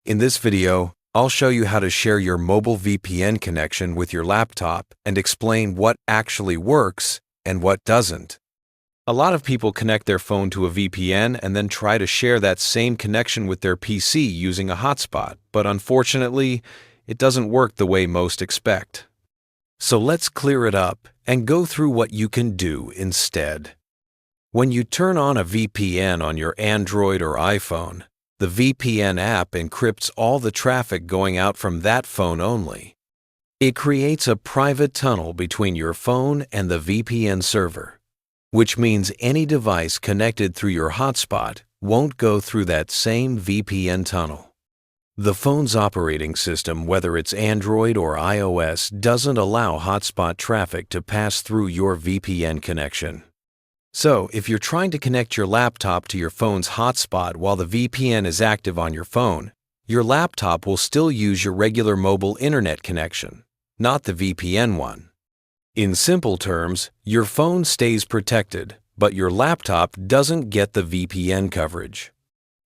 In this video, I'll show you how to share your mobile VPN connection with your laptop and explain what actually works and what doesn't. A lot of people connect their phone to a VPN and then try to share that same connection with their PC using a hotspot, but unfortunately, it doesn't work the way most expect. So let's clear it up and go through what you can do instead. When you turn on a VPN on your Android or iPhone, the VPN app encrypts all the traffic going out from that phone only. It creates a private tunnel between your phone and the VPN server, which means any device connected through your hotspot won't go through that same VPN tunnel. The phone's operating system, whether it's Android or iOS, doesn't allow hotspot traffic to pass through your VPN connection. So, if you're trying to connect your laptop to your phone's hotspot while the VPN is active on your phone, your laptop will still use your regular mobile internet connection, not the VPN one. In simple terms, your phone stays protected, but your laptop doesn't get the VPN coverage.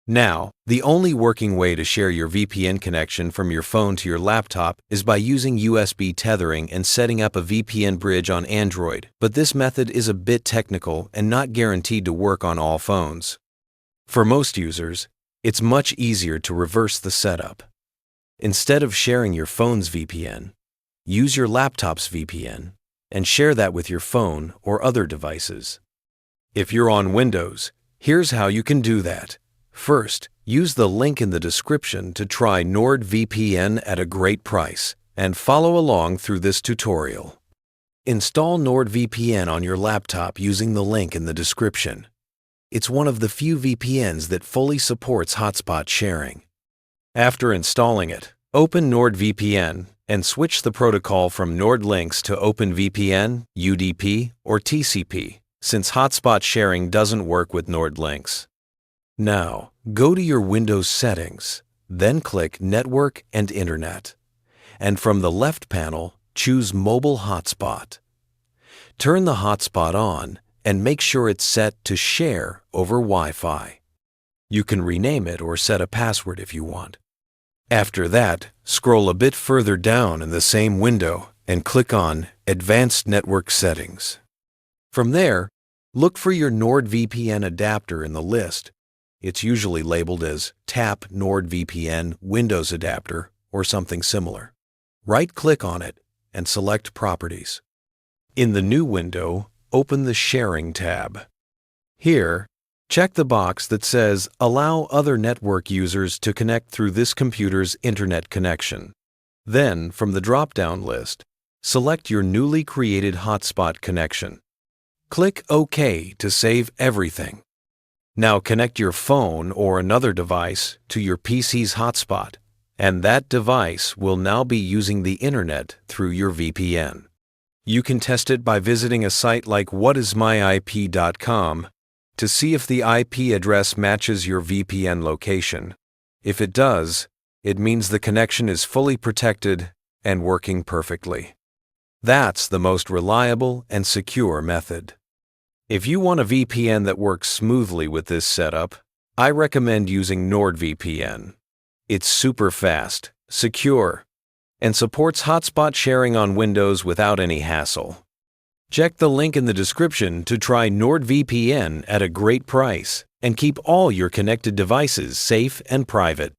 Now, the only working way to share your VPN connection from your phone to your laptop is by using USB tethering and setting up a VPN bridge on Android, but this method is a bit technical and not guaranteed to work on all phones. For most users, it's much easier to reverse the setup. Instead of sharing your phone's VPN, use your laptop's VPN and share that with your phone or other devices. If you're on Windows, here's how you can do that. First, use the link in the description to try NordVPN at a great price and follow along through this tutorial. Install NordVPN on your laptop using the link in the description. It's one of the few VPNs that fully supports hotspot sharing. After installing it, open NordVPN and switch the protocol from NordLynx to OpenVPN, UDP, or TCP, since hotspot sharing doesn't work with NordLynx. Now, go to your Windows settings, then click Network and Internet, and from the left panel, choose Mobile Hotspot. Turn the hotspot on and make sure it's set to Share over Wi-Fi. You can rename it or set a password if you want. After that, scroll a bit further down in the same window and click on Advanced Network Settings. From there, look for your NordVPN adapter in the list. It's usually labeled as Tap NordVPN Windows Adapter or something similar. Right-click on it and select Properties. In the new window, open the Sharing tab. Here, check the box that says Allow other network users to connect through this computer's internet connection. Then, from the drop-down list, select your newly created hotspot connection. Click OK to save everything. Now connect your phone or another device to your PC's hotspot, and that device will now be using the internet through your VPN. You can test it by visiting a site like whatismyip.com to see if the IP address matches your VPN location. If it does, it means the connection is fully protected and working perfectly. That's the most reliable and secure method. If you want a VPN that works smoothly with this setup, I recommend using NordVPN. It's super fast, secure, and supports hotspot sharing on Windows without any hassle. Check the link in the description to try NordVPN at a great price and keep all your connected devices safe and private.